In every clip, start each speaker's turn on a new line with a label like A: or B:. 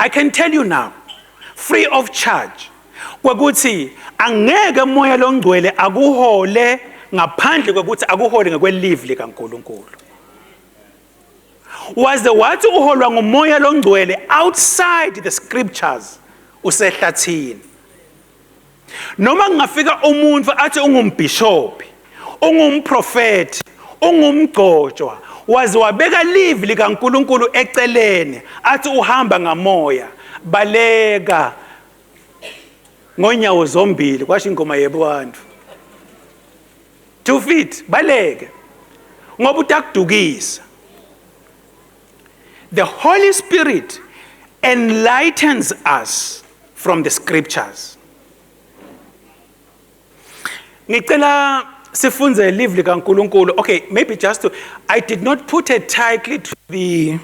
A: I can tell you now, free of charge, kwekuthi angeke moya longcwele akuhole ngaphandle kwekuthi akuhole ngokwelive likaNkulunkulu. Was the wathi uholwa ngumoya longcwele outside the scriptures usehlathini. Noma ngafika umuntu athi ungumbishophi, ungumprofeti, ungumgcotshwa, wazi wabeka live likaNkulunkulu eceleni athi uhamba ngamoya, baleka ngonyawo zombili kwasho ingoma yebantu. 2 feet baleke ngoba utakudukisa. The Holy Spirit enlightens us from the scriptures. Ngicela sifunze live likaNkulunkulu. Okay, maybe just to, I did not put a title to the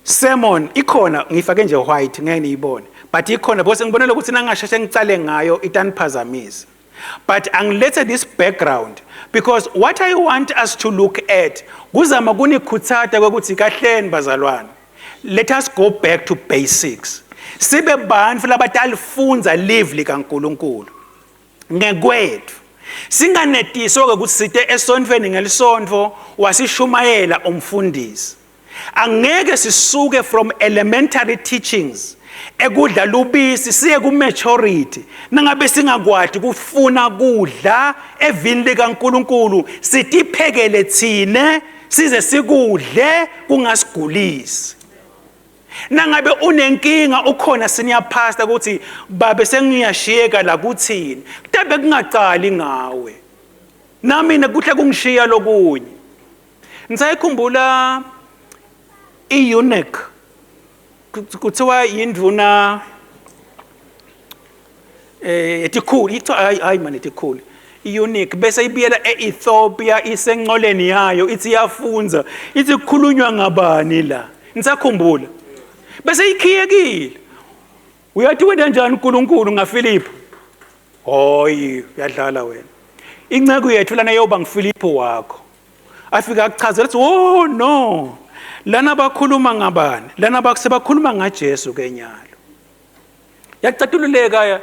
A: sermon. Ikhona ngifake nje white ngeke niyibone. But ikhona because ngibonela ukuthi nangasheshe ngicale ngayo itaniphazamisa. But angilethe this background because what I want us to look at kuzama kunikhutsata ukuthi kahleni bazalwane. Let us go back to basics. Sibe bantu labalifunza live likaNkulunkulu. Ngekwethu singanetiswa ukuthi site esontweni ngelisontvo wasishumayela umfundisi. Angeke sisuke from elementary teachings ekudla lubisi siye ku maturity nangabe singakwadi kufuna kudla evini likaNkulunkulu sitiphekele thine size sikudle kungasigulisi. Nangabe unenkinga ukhona senior pastor ukuthi babe sengiyashiyeka la kuthini kutabe kungaqali ngawe nami nekuhle kungishiya lokunye. Ngisayikhumbula eunuch kuthiwa yinduna etikhulu hayi man etikhulu eunuch bese ibiyela eEthiopia isenqoleni yayo ithi yafunza ithi kukhulunywa ngabani la. Ngisakhumbula bese ikhiyekile uyathi wena njani uNkulunkulu ngaFilipo hoyi uyadlala wena inceke yethu lana yoba nguFilipo wakho afika akuchazela ukuthi oh no lana bakhuluma ngabani lana bakusebakhuluma ngaJesu kenyalo. Yacatululeka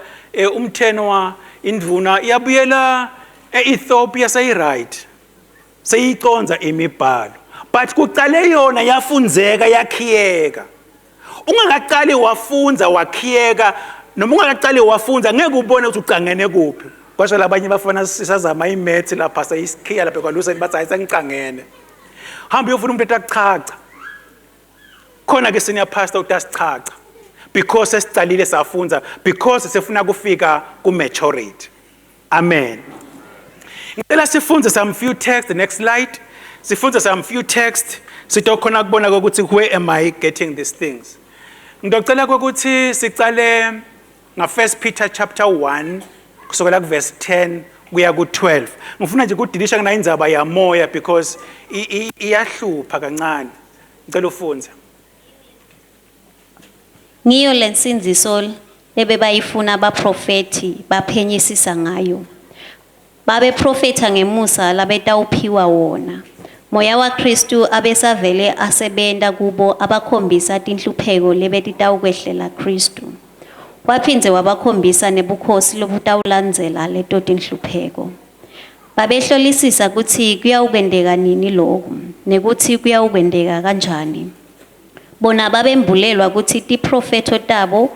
A: umtheno wa indvuna iyabuyela eEthiopia say right seyiconza imibhalo but kuqale yona yafunzeka yakhiyeka. Ungaqali wafunza wakhiyeka noma ungaqali wafunza ngeke ubone ukuthi ucangene kuphi. Kwasho labanye bafana sisazama imaths lapha sayisikhiya lapha kwaLusen bathi ayisengicangene. Hamba uyofuna umuntu etachacha. Khona ke senior pastor utasichacha because esicalile safunza because sefuna kufika ku maturity. Amen. Ngicela sifunze some few texts. The next slide. Sifunze some few texts sitokhona kubona ukuthi where am I getting these things. Ngicela ukuthi sicale nga 1 Peter chapter 1 kusukela ku verse 10 kuya ku 12. Ngifuna nje ukudilisha kana indzaba yamoya because iyahlupha kancane. Ngicela ufunze.
B: Ngiyo lensinziso ebebayifuna abaprofeti baphenyisisa ngayo. Babe profeta ngemusa labetawuphiwa wona. Moya wa Kristu abesavele asebenda kubo abakhombisa tinhlupheko lebetitawukwehlela Kristu. Waphinze wabakhombisa nebukhosi lobutawulandzela leto tinhlupheko. Babehlolisisa ukuthi kuyawukwendeka nini lokhu nekuthi kuyawukwendeka kanjani. Bona babembulelwa ukuthi tiprofeto tabo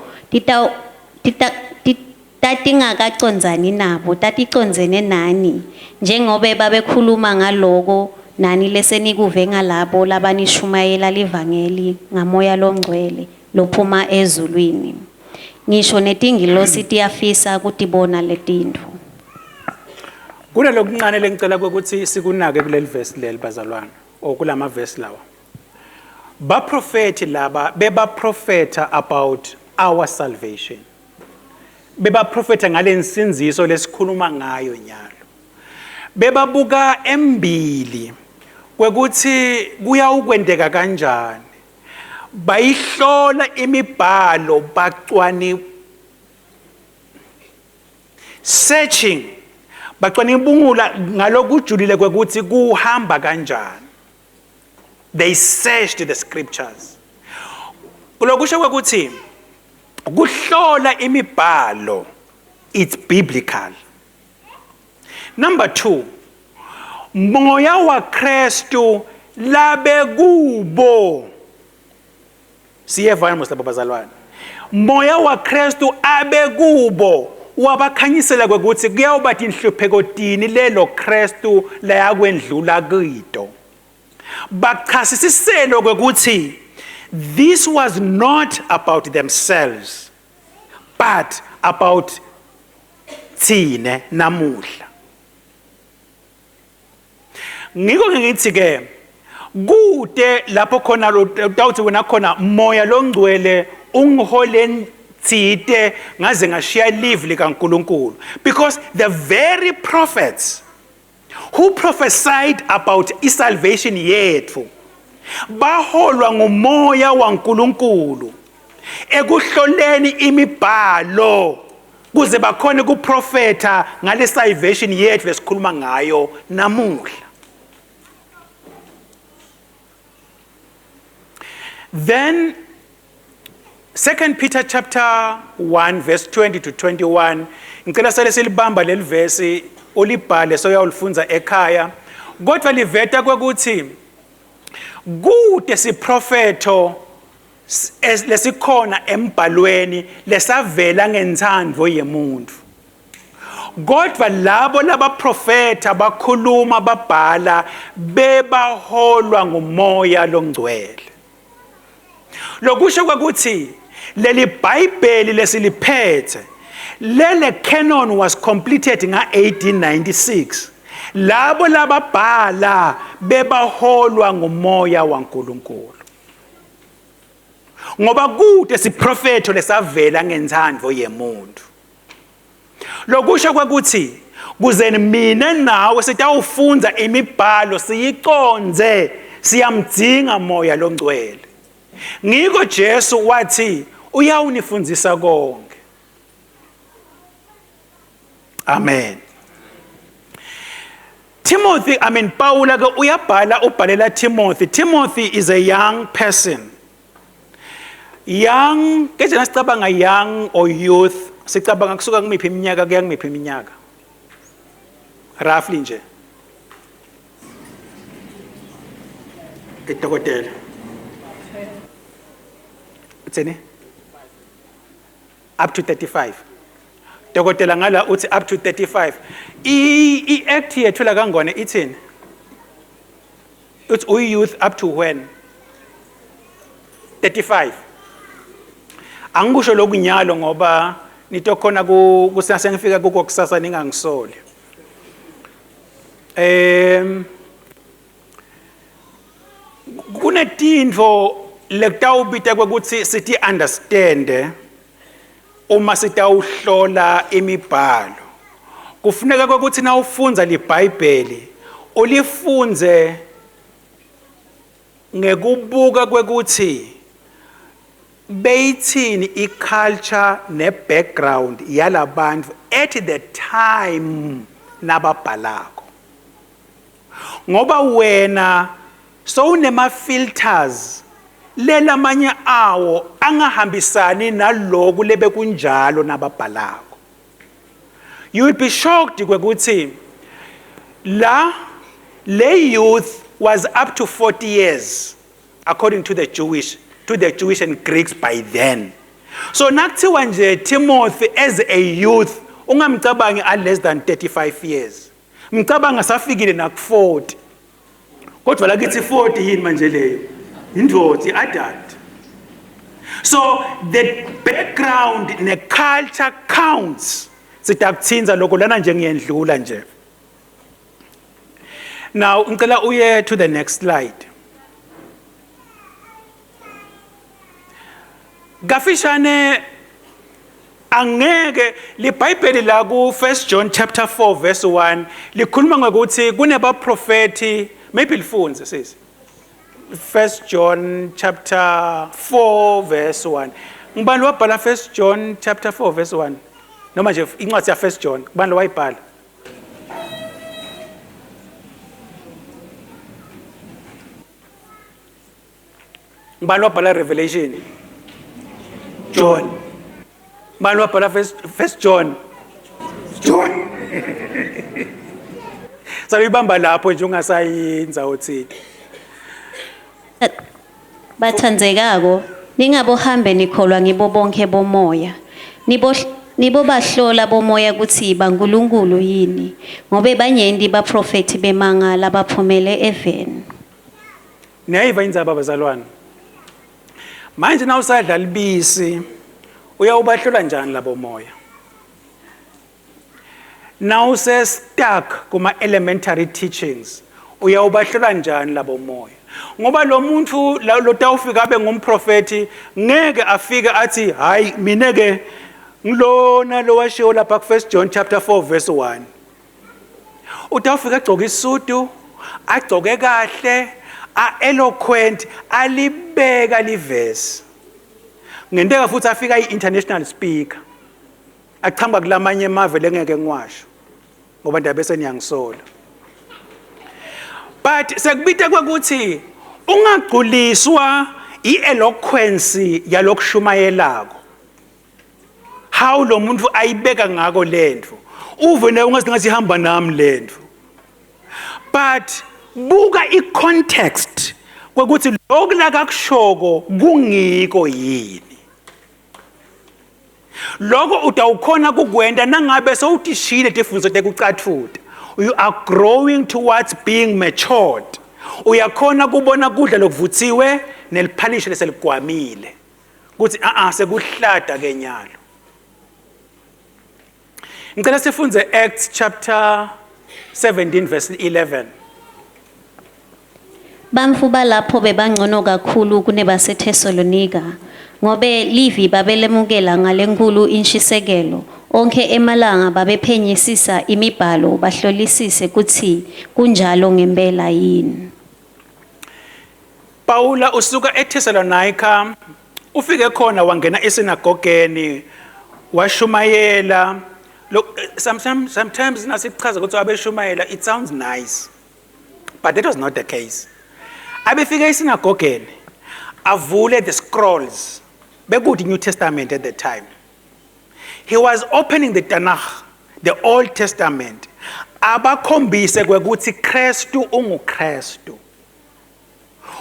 B: tatingakacondzani nabo taticondzene nani njengobe babekhuluma ngaloko nani lesenikuve ngalabo labanishumayela livangeli ngamoya longcwele lophuma ezulwini. Ngisho netingilosi tiyafisa kutibona letintfo.
A: Kuna lokuncane lengicela ukuthi sikunake kuleli verse leli bazalwane okulama verse lawa. Baprofeti laba beba profeta about our salvation. Beba profeta ngale nsinziso lesikhuluma ngayo nyalo. Beba buka embili kwekuthi kuyawukwendeka kanjani. Bayihlola imibhalo bacwani searching bacwani bungula ngalokujulile kwekuthi kuhamba kanjani. They searched the scriptures. Kulokusho ukuthi ukuhlola imibhalo, it's biblical. Number 2, moya wa Kristu labe kubo. Siyevana mhlaba bazalwane. Moya wa Kristu abe kubo. Wabakhanyisela ukuthi kuyawubathi inhlupheko dini lelo Kristu la yakwendlula kuyito. Bachasisiselo ukuthi this was not about themselves but about thine namuhla. Ngiko ngithi ke kude lapho khona utawuthi wena khona moya longcwele ungihole thite ngaze ngashiya live likaNkulunkulu, because the very prophets who prophesied about salvation yethu baholwa ngumoya waNkulunkulu ekuhloleni imibhalo kuze bakhone kuprofeta ngale salvation yethu lesikhuluma ngayo namuhla. Then 2 Peter chapter 1 verse 20 to 21, ngicela sale silibamba leli verse ulibhale soyawulifunza ekhaya, kodwa liveta kwekuthi kude siprofeto lesikhona embhalweni lesavela ngentsandvo yemuntu. Kodwa labo labaprofeta bakhuluma babhala bebaholwa ngumoya longcwele. Lokusho kwekuthi leli Bible lesiliphethe lele canon was completed nga 1896. Labo lababhala bebaholwa ngumoya waNkulunkulu. Ngoba kude siprofeto lesavela ngentsandvo yemuntu. Lokusho kwekuthi kuze mina nawe sitawufunza imibhalo siyiconze siyamdinga moya longcwele. Ngiko Jesu wathi uyawunifundzisa konke. Amen. Timothy, Paula ke uyabhala ubhalela Timothy. Timothy is a young person. Young, ke jena sicabanga young or youth, sicabanga kusuka kumiphi iminyaka kuya kumiphi iminyaka? Roughly nje. Edokotela. Uthini? Up to 35. Dokotela ngala uthi up to 35. I-act yethu la kangone ithini? It's youth up to when? 35. Angikusho lokunyalo ngoba nitokhona kusasa ngifika kuko kusasa ningangisole. Kunetindvo lekutawubita kwekuthi sithi understand uma sitawuhlola imibhalo. Kufuneka kwekuthi na ufunza liBhayibheli ulifunze ngekubuka kwekuthi beyithini iculture nebackground yalabantu at the time nababhalako. Ngoba wena so unema filters lela manye awo angahambisani naloku lebe kunjalo nababhalako. You will be shocked kwekuthi le youth was up to 40 years according to the Jewish and Greeks by then. So nakuthiwa nje Timothy as a youth ungamcabangi less than 35 years. Mcabanga safikile naku40. Kodwa la kithi 40 yini manje leyo? Indvodza adult. So the background ne culture counts. Sitakutsinza lokho lana nje ngiyendlula nje. Now ngicela uye to the next slide. Gafishane angeke liBhayibheli la ku 1 John chapter 4 verse 1 likhuluma ngokuthi kunebaprofeti, maybe lifunze sisi. 1 John chapter 4 verse 1. Ngibani wabhala 1 John chapter 4 verse 1? Noma nje incwadi ya 1 John, ngibani wayibhala? Ngibani wabhala Revelation? John. Bani wabhala first John? John. Sabibamba lapho nje ungasayinza uthini.
B: Bathandzekako ningabohambe nikholwa ngibo bonke bomoya. Nibo bahlola bomoya kuthi baNkulunkulu yini ngobe banyenti baprofeti bemangala baphumele even.
A: Niyayiva indzaba bazalwane. Manje na usadla libisi uyawubahlola njani labo moya? Now use stuck kuma elementary teachings uyawubahlola njani labo moya? Ngoba lo muntu lo tawufika abe ngumprofeti ngeke afike athi hayi mina ke ngilona lo washiwo lapha ku 1 John chapter 4 verse 1. Utawufika agcoka isudu, agcoke kahle, eloquent, alibeka livesi. Ngenteka futhi afika i-international speaker. Achamba kulamanye emave lengeke ngiwasho. Ngoba ndabe seniyangisola. But sekubita kwekuthi ungagculiswa i-eloquence yalokushumayelako. How lo muntu ayibeka ngako lendvu. Uve naye ungathi ihamba nami lendvu. But buka i-context kwekuthi lokulaka kushoko kungiko yini. Lokho utawukhona kukwenda nangabe sowutishile tifunzo tekucatfuta. You are growing towards being matured. Uyakhona kubona kudla lokuvuthiwe neliphalishe leseligwamile. Kuthi sekuhlada ke nyalo. Ngicela sifunze Acts chapter 17 verse 11.
B: Bamfuba lapho bebangcono kakhulu kunebase Thessalonika ngobe livi babelemukela ngalenkulu inshisekelo onke emalanga babephenyisisa imibhalo bahlolisise kuthi kunjalo ngempela yini.
A: Paula usuka eThessalonika ufike khona wangena esinagogeni washumayela. Look, sometimes nasichaza ukuthi abeshumayela it sounds nice, but that was not the case. Abefika esinagogeni avule the scrolls bekude New Testament at the time. He was opening the Tanakh, the Old Testament, abakhombise kwekuthi Kristu unguKristu.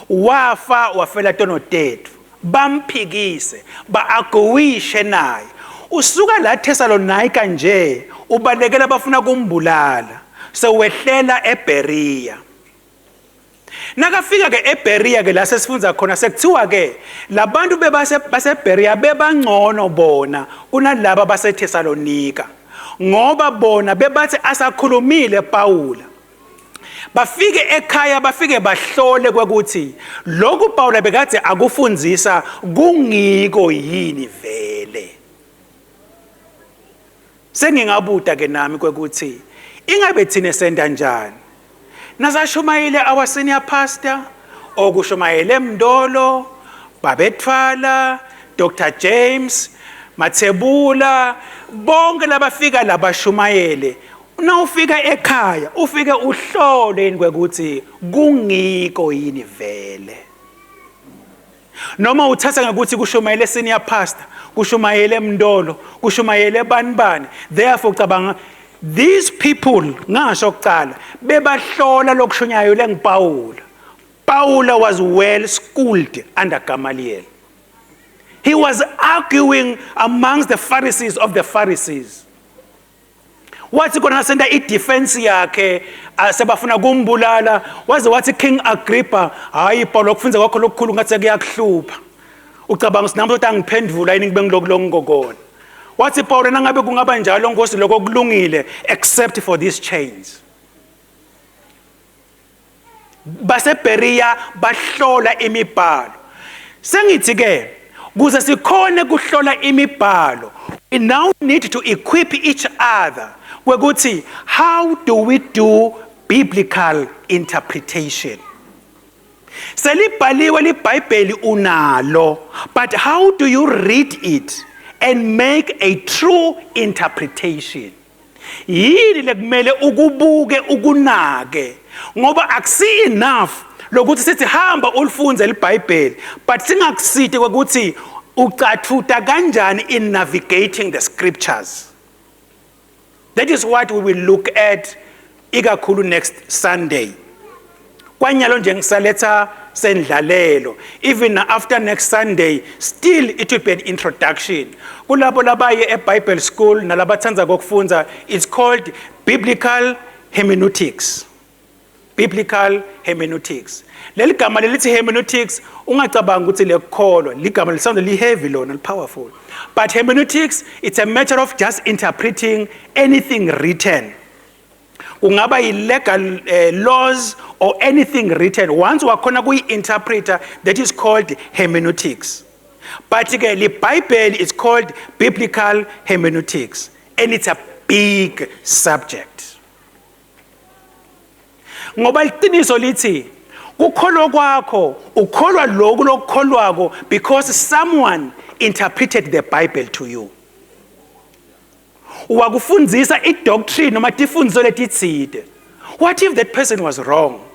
A: Wafa wafela tono tethu, bamphikise, baagowishe naye. Usuka la Thessalonika nje, ubalekela bafuna kumbulala, sewehlela eBeria. Nakafika ke eBeria ke la sesifunza khona sekuthiwa ke labantu baseBeria bebangcono bona kunalabo baseThessalonika ngoba bona bebathi asakhulumile Paula. Bafike ekhaya bafike bahlole kwekuthi lokhu Paula bekathi akufundzisa kungiko yini vele. Sengingabuta ke nami kwekuthi ingabe thina senda njani? Nasashumayele our senior pastor, okushumayele Mndolo, Babethwala, Dr. James, Mathebula, bonke labafika labashumayele. Na ufika ekhaya, ufike uhlole kwekuthi kungiko yini vele. Noma uthatha ngokuthi kushumayele senior pastor, kushumayele Mndolo, kushumayele banibani. Therefore ucabanga these people ngasho kuqala bebahlola lokushunyayo lengiPaula. Paula was well schooled under Gamaliel. He was arguing amongst the Pharisees of the Pharisees. Wathi kona senda i-defense yakhe sebafuna kumbulala waze wathi King Agrippa hayi Paul kufunza kwakho lokukhulu ngathi kuyakuhlupha. Ucabanga sinami ukuthi angiphendvula yini ngibe ngilokongokona. Wathi Paul nangabe kungaba njalo Nkosi lokho kulungile except for these chains. BaseBeria bahlola imibhalo. Sengithi ke kuze sikhone kuhlola imibhalo, we now need to equip each other. Kwekuthi how do we do biblical interpretation? Selibhaliwe liBhayibheli unalo, but how do you read it and make a true interpretation? Yini lekumele ukubuke ukunake ngoba akusi enough lokuthi sithi hamba ulifunze liBhayibheli but singakusiti ukuthi ucathuta kanjani in navigating the scriptures. That is what we will look at ikakhulu next Sunday. Kwanyalo nje ngisaletha sendlalelo. Even after next Sunday, still it will be an introduction. Kulabo labaye eBible school nalabathanza kokufunda, it's called biblical hermeneutics. Biblical hermeneutics. Leli gama lelithi hermeneutics ungacabanga ukuthi lekholwa, ligama lisound li heavy lona, powerful. But hermeneutics, it's a matter of just interpreting anything written. Kungaba legal laws or anything written. Once wakhona kuyi-interpreter, that is called hermeneutics. But the Bible is called biblical hermeneutics. And it's a big subject. Ngoba iqiniso lithi ukholwa kwakho ukholwa lokhu lokukholwako because someone interpreted the Bible to you. Wakufundzisa idoctrine noma tifundiso letitsite. What if that person was wrong?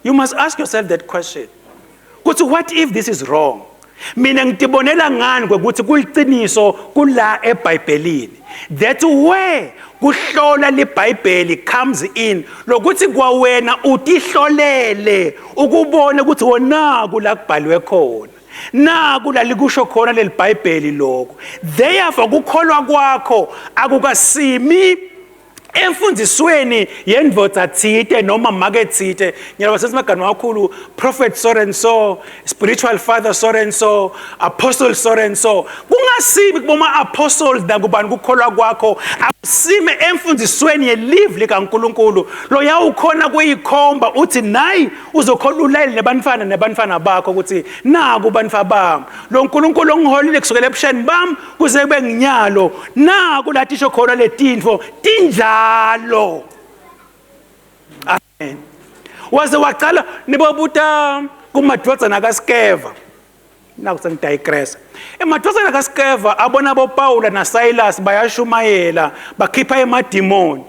A: You must ask yourself that question. What if this is wrong? Mina ngitibonela ngani kwekuthi kuliqiniso kula eBhayibhelini. That's where kuhlola liBhayibheli comes in. Lokuthi kwawena utihlolele ukubona ukuthi wona kula kubhalwe khona. Naku la likusho khona leli Bhayibheli lokho. Therefore kukholwa kwakho akukasimi emfundisweni yendvodza thite noma market thite. Nyalo sesimagama kakhulu prophet so and so, spiritual father so and so, apostle so and so. Kungasibi kuboma apostles nakubani kukholwa kwakho akusime emfundisweni yelive likaNkulunkulu. Lo yawukhona kuyikhomba uthi nayi uzokholulele nebantfana bakho ukuthi naku bantfa bami. Lo uNkulunkulu ongiholile kusukela ebusheni bami kuze kube nginyalo. Naku latisho khona letintfo tinjalo. Amen. Waze waqala nibobuta kumadvodzana kaSkeva. Naku sengidigress. Emadvodzana kaSkeva abona boPaula naSilas bayashumayela bakhipha emadimoni.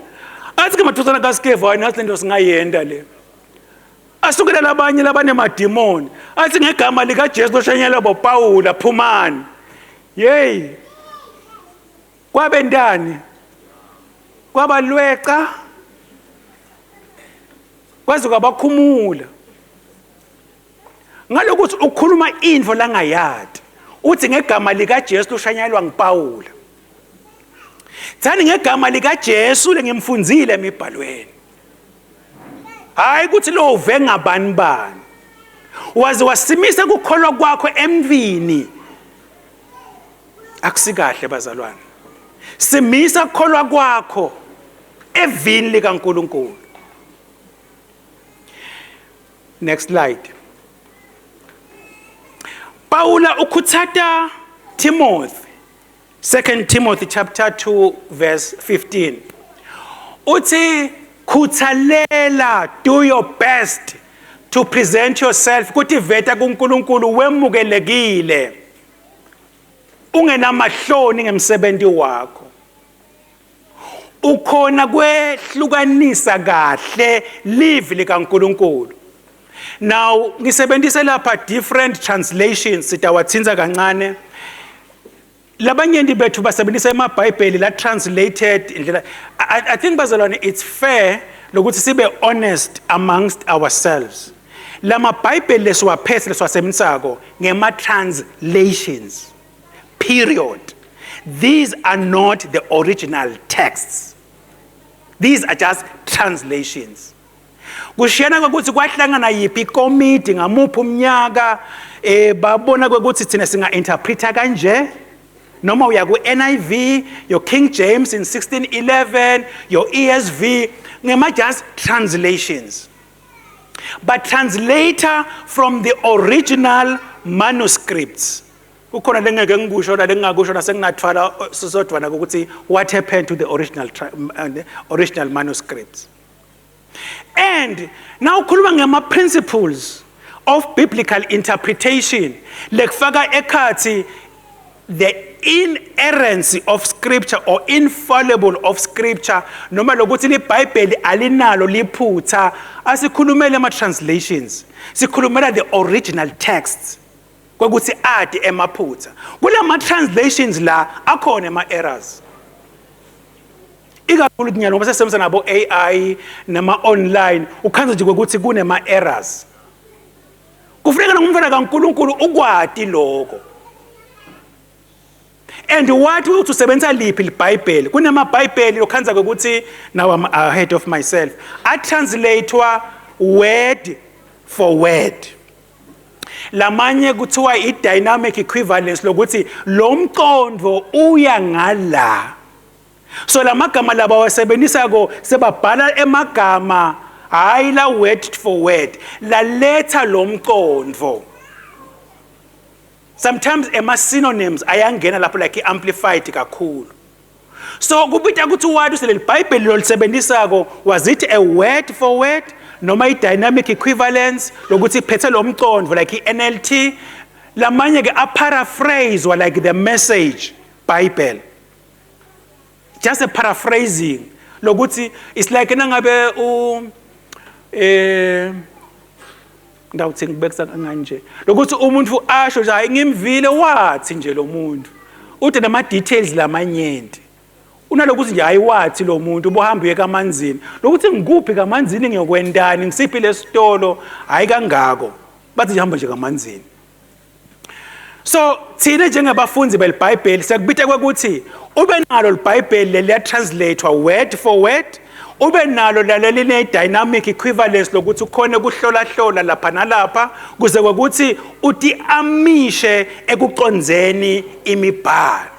A: Athi ke madvodzana kaSkeva nasi lento singayenda le. Asukela labanye labanemadimoni. Athi ngegama lika Jesu loshanyela boPaula phumani. Yey. Kwabendani kwabalweca kwaze kwabakhumula ngalokuthi ukhuluma info langayadi uthi ngegama lika Jesu ushanyalwa ngiPaula thani ngegama lika Jesu lengimfundzile emibhalweni hayi ukuthi lo uve ngabani bani waze wasimisa ukukholwa kwakho emvini akusikahle bazalwane simisa ukukholwa kwakho evini likaNkulunkulu. Next slide. Paula ukhutsata Timothy, 2 Timothy chapter 2 verse 15. Uthi khuthalela, do your best to present yourself kuthi veta kuNkulunkulu wemukelekile. Ungenamahloni ngemsebenzi wakho. Ukhona kwehlukanisa kahle live likaNkulunkulu. Now ngisebenzise lapha different translations sitawathinza kancane. Labanyenti bethu basebenzisa emaBhayibheli la translated indlela. I think bazalwane it's fair lokuthi sibe honest amongst ourselves. Lama Bible lesiwaphethe lesiwasebenzisako ngema translations. Period. These are not the original texts. These are just translations. Kushiyana ukuthi kwahlangana yipi committee ngamuphi umnyaka babona ukuthi thina singa interpreta kanje noma uya ku NIV, your King James in 1611, your ESV, ngema just translations. But translator from the original manuscripts. Ukhona lengeke ngikusho la lengakusho nasengingathwala sisodwana ukuthi what happened to the original manuscripts. And now khuluma ngama principles of biblical interpretation lekufaka ekhathi the inerrancy of scripture or infallible of scripture noma lokuthi liBhayibheli alinalo liphutha asikhulumele ama translations sikhulumela the original texts kwekuthi ade emaphutha kulama translations la akhona ama errors ikakhulu kunyalo ngoba sesemza nabo AI nama online ukhanza nje ukuthi kunema errors kufuneka ngumfana kaNkuluNkulu ukwati lokho and what uthi usebenzisa liphi liBhayibheli kunama Bhayibheli lokhanza ukuthi now I'm ahead of myself a translatewa word for word lamanye kuthiwa I dynamic equivalence lokuthi lo mqondo uya ngala so lamagama laba wasebenzisa ko sebabhala emagama hayi la word for word la letha lo mqondo sometimes ema synonyms ayangena lapho like amplified kakhulu so kubita ukuthi wathi usele liBhayibheli lolisebenzisako was it a word for word noma I dynamic equivalence lokuthi iphethe lo mqondo like iNLT lamanye ke a paraphrase or like the Message Bible just a paraphrasing lokuthi it's like nangabe ngawuthi ngibekisa kanje lokuthi umuntu asho nje hayi ngimvile wathi nje lo muntu uthi nama details lamanyenti unalokuthi nje hayi wathi lo muntu ubohamba uye kamanzini lokuthi ngikuphi kamanzini ngiyokwendani ngisiphi lesitolo hayi kangako bathi nje hamba nje kamanzini so thina njengabafundi beLibhayibheli sekubita kwekuthi ube nalo liBhayibheli le translatewa word for word ube nalo laleli dynamic equivalence lokuthi ukhona kuhlola hlola lapha nalapha kuze ukuthi uthi amishe ekuqondzeni imibhalo.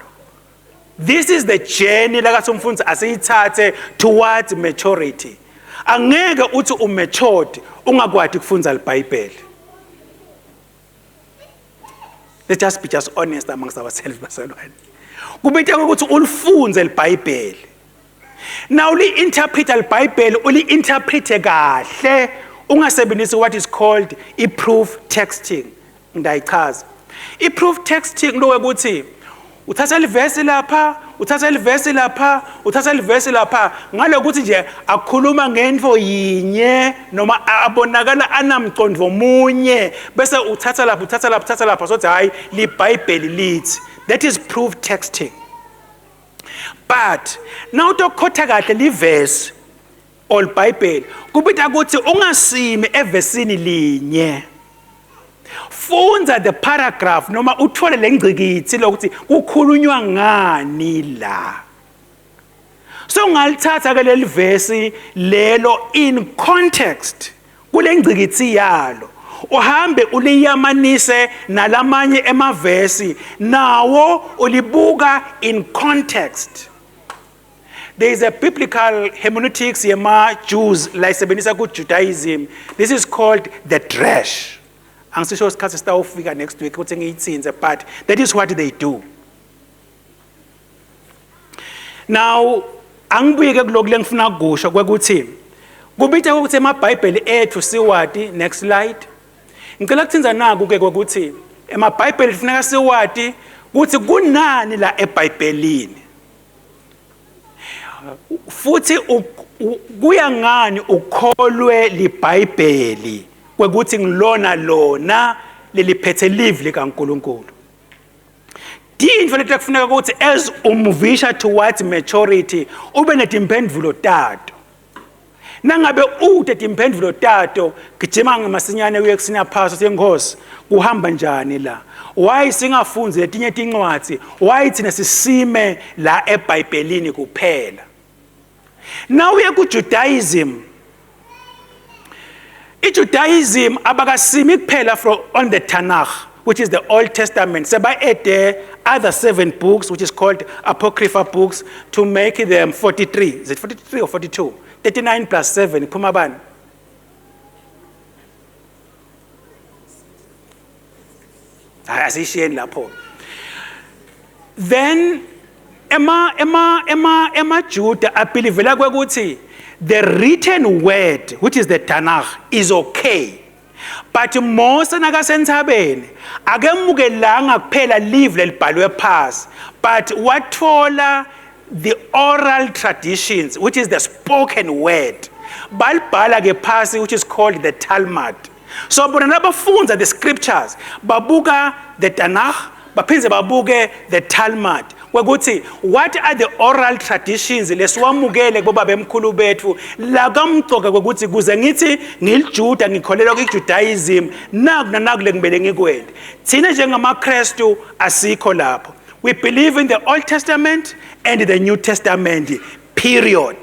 A: This is the journey lakathi umfundisi asiyithathe towards maturity. Angeke uthi umatured ungakwadi kufunda liBhayibheli. Let's just be honest amongst ourselves basalwane. Kubitha ukuthi ulifunze liBhayibheli. Now li-interpret liBhayibheli uli-interprete kahle ungasebenzisi what is called i-proof texting. Ndayichaza. I-proof texting lo ukuthi uthatha livesi lapha, uthatha livesi lapha, uthatha livesi lapha ngalokuthi nje akhuluma ngento yinye noma abonakala anamqondo munye bese uthatha lapha uthatha lapha uthatha lapha sothi hayi liBhayibheli lithi. That is proof texting. But now to khotha kahle livesi or liBhayibheli kubita ukuthi ungasimi evesini linye. Funda the paragraph noma uthole lengcikithi lokuthi kukhulunywa ngani la. So ngalithatha ke leli verse lelo in context kulengcikithi yalo. Uhambe uliyamanise nalamanye emavesi nawo ulibuka in context. There is a biblical hermeneutics yema Jews like sebenzisa ku Judaism. This is called the drash. Angisho isikhathi sitawufika next week ukuthi ngiyitsinze but that is what they do. Now angibuyeke kuloko lengifuna kusho kwekuthi kubitha ukuthi emaBhayibheli ethu siwati next slide. Ngicela ukuthinza naku ke ukuthi emaBhayibheli kufuneka siwati ukuthi kunani la eBhayibhelini. Futhi kuya ngani ukholwe liBhayibheli kwekuthi ngilona lona leliphethe live likaNkuluNkulu. Dinto lekufuneka ukuthi as umuvisha towards maturity ube netimphendvulo tato. Nangabe ude timphendvulo tato gijima ngemasinyane uye kusina phaso sengosi kuhamba njani la. Why singafunzi letinye tincwadi? Why thina sisime la eBhayibhelini kuphela? Now we ku Judaism. I-Judaism abakasimi kuphela from on the Tanakh, which is the Old Testament. Seba ede other 7 books, which is called apocryphal books, to make them 43. Is it 43 or 42? 39 plus 7. Phuma bani? Asishiyeni lapho. Then Emma Judah abelievela kwekuthi the written word, which is the Tanakh, is okay. but Mose nakasentabeni akemukelanga kuphela live lelibhalwe phasi, but wathola the oral traditions, which is the spoken word. Balibhala ke phasi, which is called the Talmud. So bona nabafunza the scriptures, babuka the Tanakh, baphinze babuke the Talmud. Kwekuthi what are the oral traditions lesiwamukele kubaba emkhulu bethu la kamgcoka kwekuthi kuze ngithi ngilijuda ngikholelwa kwiJudaism naku le ngibele ngikwenze. Thina njengamaKristu asikho lapho. We believe in the Old Testament and the New Testament, period.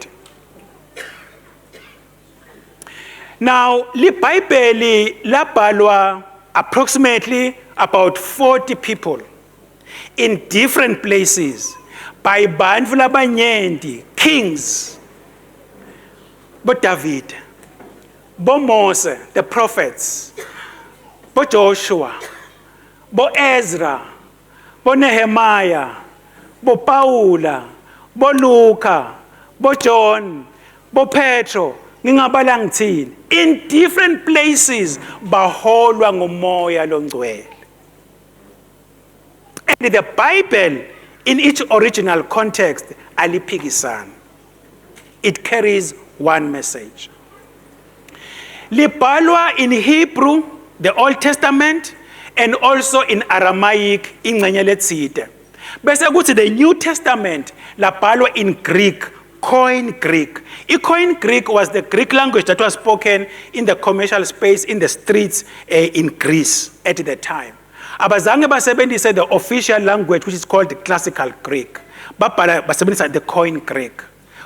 A: Now, li Bible labhalwa approximately about 40 people in different places by bantfu labanyenti, kings, bo David, bo Mose, the prophets, bo Joshua, bo Ezra, bo Nehemiah, bo Paula, bo Luka, bo John, bo Petro, ngingabala ngithini, in different places baholwa ngumoya longcwele. And the Bible in its original context aliphikisana. It carries one message. Libhalwa in Hebrew, the Old Testament, and also in Aramaic, ingcenye letsite. Bese kuthi the New Testament labhalwa in Greek, Koine Greek. Koine Greek was the Greek language that was spoken in the commercial space in the streets in Greece at the time. Abazange basebenzise the official language, which is called the classical Greek. Basebenzisa the Koine Greek.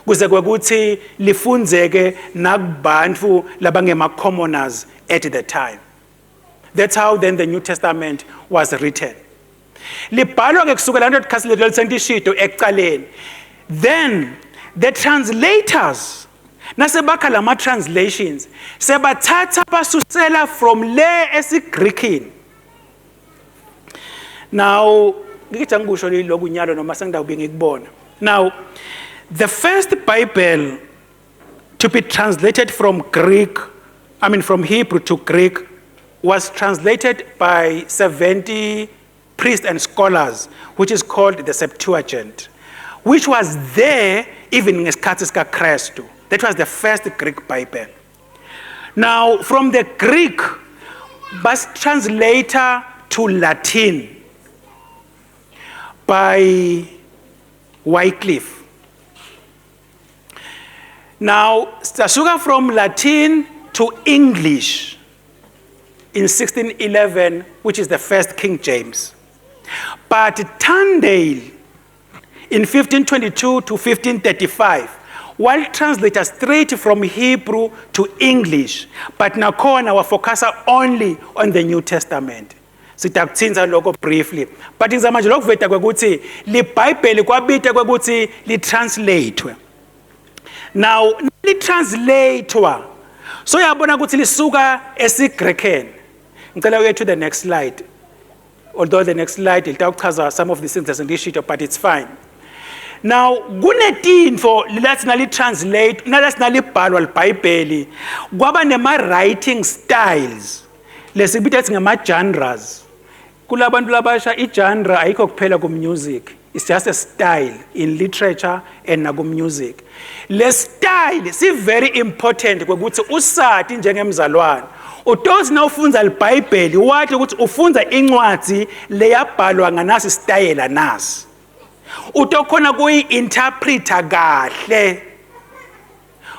A: Kuze kwekuthi lifundzeke nakubantu labangema commoners at the time. That's how then the New Testament was written. Libhalwa ke kusukela ngekhasi lesishito ekuqaleni. Then the translators nasebakha lama translations sebathatha basusela from le esiGreekini. Now, now, the first Bible to be translated from from Hebrew to Greek was translated by 70 priests and scholars, which is called the Septuagint, which was there even in Skatiska Krestu. That was the first Greek Bible. Now, from the Greek, was translated to Latin by Wycliffe. Now, Stasuka from Latin to English in 1611, which is the first King James. But Tyndale in 1522 to 1535, while translated straight from Hebrew to English, but nakhona wa focus only on the New Testament. Sitakuthinza lokho briefly, but ngizama nje lokuveta kwekuthi li Bible kwabita kwekuthi li translatewe. Now li translatewa, so yabona ukuthi lisuka esiGreekeni. Ngicela uye to the next slide, although the next slide ilitakuchaza some of the things that's in this sheet, but it's fine. Now kunetinfo lathi translate nalathi libhalwa liBhayibheli kwaba nema writing styles lesibitha ethi ngama genres. Kulabantu labasha igenre ayikho kuphela ku music, it's just a style in literature and na ku music. Le style si very important kwekuthi usathi njengemzalwane utozi na ufunza liBhayibheli wathi ukuthi ufunza incwadi leyabhalwa nganasi style nasi utokhona kuyi-interpreta kahle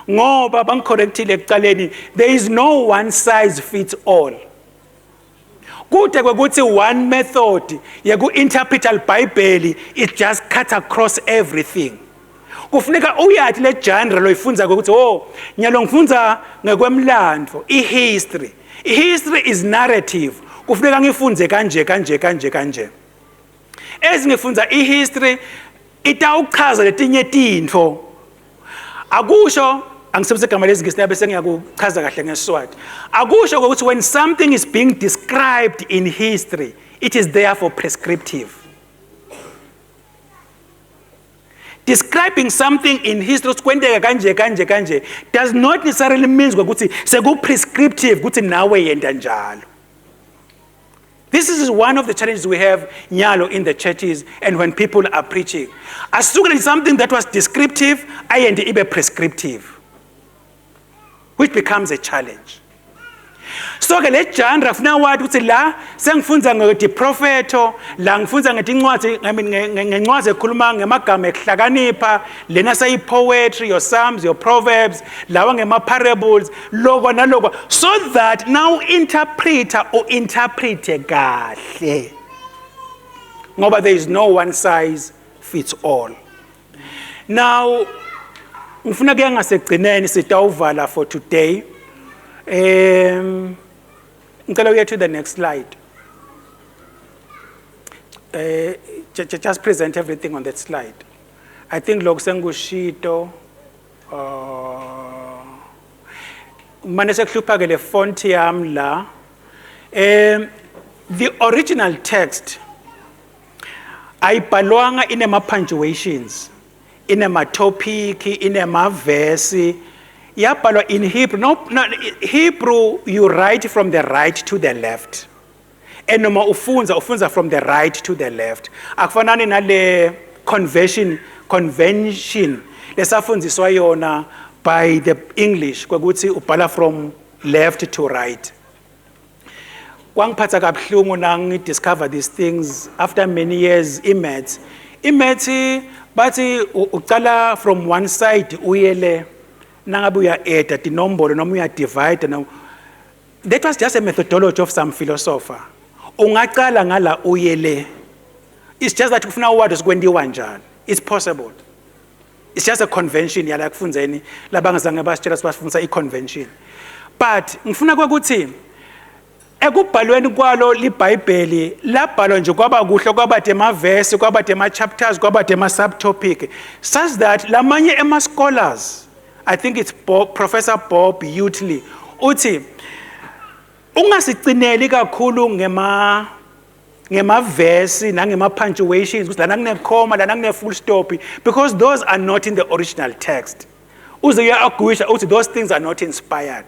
A: ngoba bangicorrectile ekuqaleni, there is no one size fits all. Kude kwekuthi one method yeku-interpreta liBhayibheli it just cut across everything. Kufuneka uyathi le genre loyifunza ukuthi nyalo ngifunza ngekwemlandvo, history. History is narrative. Kufuneka ngifunze kanje. Ezingifunza history itawuchaza letinye tintfo. Akusho angisebenzise igama lezingisi bese ngiyakuchaza kahle ngeSiswati. Akusho ukuthi when something is being described in history, it is therefore prescriptive. Describing something in history kwendeka kanje kanje kanje does not necessarily mean ukuthi sekuprescriptive ukuthi nawe yenda njalo. This is one of the challenges we have nyalo in the churches and when people are preaching. Asukela something that was descriptive ayende ibe prescriptive, which becomes a challenge. So ke le genre funa wathi ukuthi la sengifunza ngeprofeto, la ngifunza ngetincwadi ngencwadi ekhuluma ngemagama ekuhlakanipha, lena sayi poetry, your psalms, your proverbs, lawa ngema parables, lokho nalokho, so that now interpreter or interprete kahle. Ngoba there is no one size fits all. Now ngifuna ke ngasegcineni sitawuvala for today. Ngicela uye to the next slide. Just present everything on that slide. I think lokho sengushito manje sekuhlupha ke le font yami la. The original text ayibhalwanga inema punctuations, inema topic, inema verse. Yabhalwa in Hebrew. No, Hebrew you write from the right to the left. And noma ufunza from the right to the left. Akufanani nale convention lesafundziswa yona by the English kwekuthi ubhala from left to right. Kwangiphatha kabuhlungu nang discover these things after many years imaths bathi uqala from one side uyele nangabe uya add tinombolo noma uya divide. That was just a methodology of some philosopher. Ungaqala ngala uyele. It's just that ufuna uwadi sikwendiwa njani. It's possible. It's just a convention yala kufunzeni labangazange basitshela sibafundisa i-convention. But ngifuna ukuthi ekubhalweni kwalo liBhayibheli labhalwa nje kwaba kuhle kwaba tema verse kwaba tema chapters kwaba tema subtopic such that lamanye ema scholars, I think it's Professor Bob Utley, uthi ungasicineli kakhulu ngema verse nangema punctuations ukuthi lana kune comma lana kune full stop, because those are not in the original text. Uze uyaguisha uthi those things are not inspired.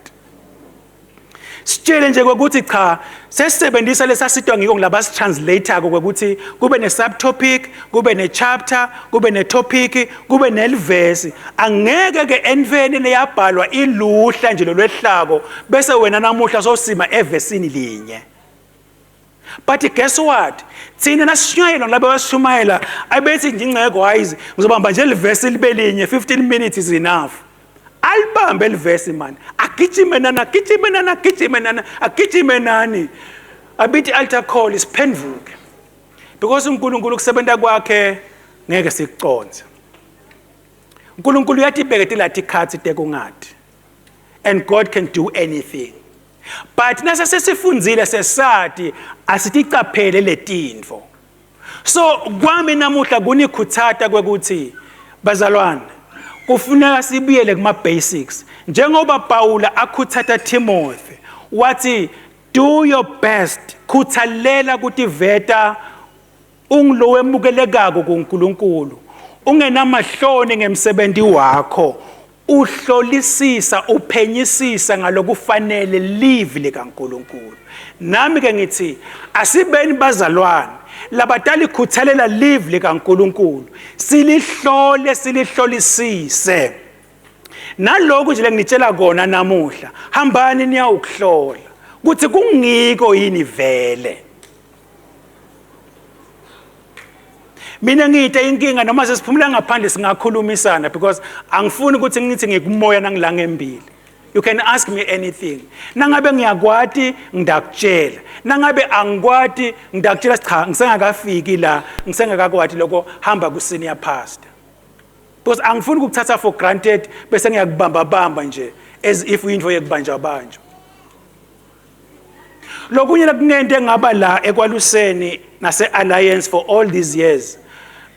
A: Sitshele nje ukuthi cha sesebenzisa lesasitwa ngiko ngilabas translator ukuthi kube ne subtopic, kube ne chapter, kube ne topic, kube ne verse. Angeke ke enveni leyabhalwa iluhla nje lolwehlako bese wena namuhla sosima evesini linye. But guess what? Thina nasishayela laba bashumayela abethi ngingeke wise ngizobamba nje leverse libe linye 15 minutes is enough. Albambe elivesi man agijime nani abithi altar call isiphenduke, because uNkulunkulu kusebenza kwakhe ngeke sikuconze. uNkulunkulu uyatibhekela lathi khathi tekungathi, and God can do anything. But nasa sesifunzile sesati asiticaphele letinfo. So kwami namuhla kunikhuthata kwekuthi bazalwane kufuneka sibuyele kuma basics njengoba Paula akhuthatha Timothy wathi do your best, khuthalela ukuthi veta ungilowemukelekako kuNkulunkulu, ungenamahloni ngemsebenzi wakho, uhlolisisa uphenyisisa ngalokufanele live likaNkulunkulu. Nami ke ngithi asibeni bazalwane labatali khuthalela live likaNkulunkulu, silihlolisise. Nalokho nje lengitshela kona namuhla, hambani niya ukuhlola kuthi kungiko yini vele. Mina ngiyithe inkinga noma sesiphumula ngaphandle singakhulumisana, because angifuni ukuthi ngithi ngikumoya nangilanga embili. You can ask me anything. Nangabe ngiyakwati ngidakutshela, nangabe angikwati ngidakutshela cha ngisengakafiki la, ngisengakakwati lokho hamba ku senior pastor. Because angifuni ukuthatha for granted bese ngiyakubamba nje as if uyinto yekubanja banjo. Lokunye lakunento engaba la ekwaluseni nase Alliance for all these years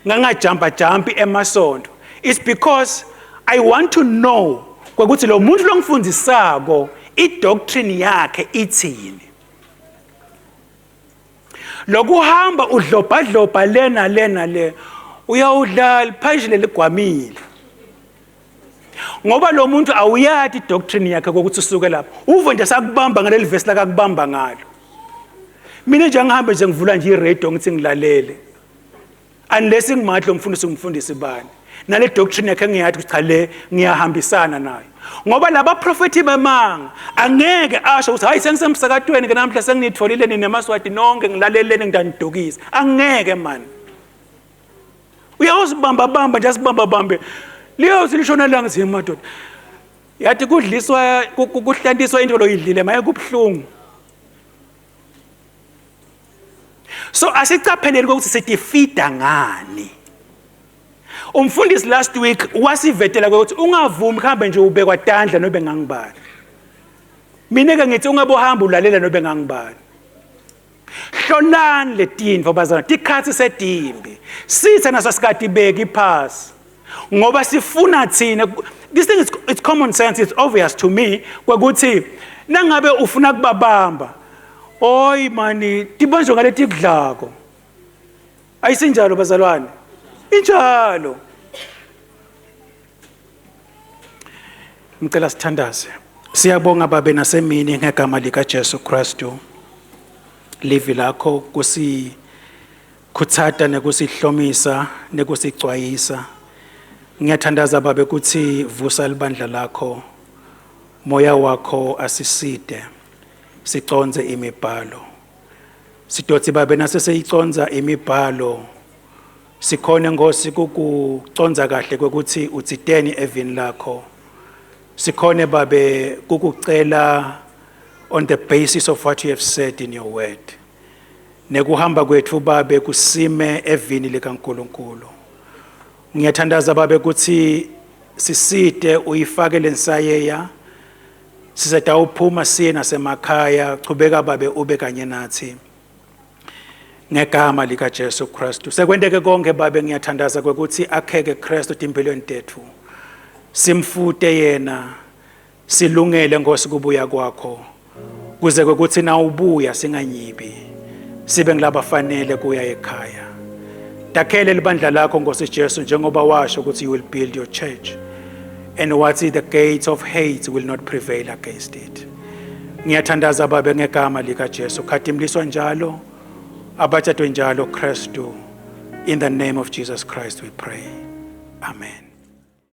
A: ngangajump emasonto, it's because I want to know kwekuthi lo muntu longifundisako idoctrine yakhe ithini. Lokuhamba udlobhadlobha lena le uyawudlala phashile ligwamile ngoba lo muntu awuyathi doctrine yakhe ukuthi usuke lapha uvo nje sakubamba ngaleli verse lakakubamba ngalo mina nje ngihambe nje ngivula nje iradio ngithi ngilalele unless ngimathi lo mfundisi umfundisi bani nale doctrine yakhe ngiyathi cha le ngiyahambisana nayo ngoba laba propheti bemanga angeke asho ukuthi hayi sengisemsakatweni ke namhla sengitholile nemaswati nonke ngilaleleni ngidanidukisa angeke man uyawuzibamba nje asibamba liyo silishona la ngithi madoda yathi kudliswa kuhlantiswa into loyidlile maye kubhlungu so asicapheleli ukuthi sithi feeda ngani umfundisi last week wasivetela ukuthi ungavumi khambe nje ube kwadandla nobe ngangibani mina ke ngithi ungabohamba ulalela nobe ngangibani hlolani letindvo bazana tikhathi sedimbi sithe naso sikade beka iphasi ngoba sifuna thina this thing it's common sense it's obvious to me ukuthi nangabe ufuna kubabamba oy mani tibanjwe ngalethi kudlako ayisinjalo bazalwane injalo ngicela sithandaze siyabonga babe nasemini ngegama lika Jesu Kristu livi lakho kusikhuthata nekusihlomisa nekusicwayisa ngiyathandaza babe ukuthi vusa libandla lakho moya wakho asiside siconze imibhalo sidotsi babe naseseyiconza imibhalo sikhona ngosi kukuconza kahle ukuthi utsiteni evini lakho sikhona babe kukucela on the basis of what you have said in your word nekuhamba kwethu babe kusime evini likaNkulunkulu ngiyathandaza babe ukuthi siside uyifake lensayeya sizeda uphuma siye nasemakhaya chubeka babe ube kanye nathi ngegama lika Jesu Kristu sekwendeke konke babe ngiyathandaza ukuthi akheke Kristu empilweni tethu simfute yena silungele ngosi kubuya kwakho kuze ukuthi na ubuya singanyibi sibe ngilabafanele kuya ekhaya dakhele libandla lakho ngosi Jesu njengoba washo ukuthi you will build your church and what the gates of hate will not prevail against it ngiyathandaza babe ngegama lika Jesu khatimliswa njalo abathathwe njalo Kristu in the name of Jesus Christ we pray amen.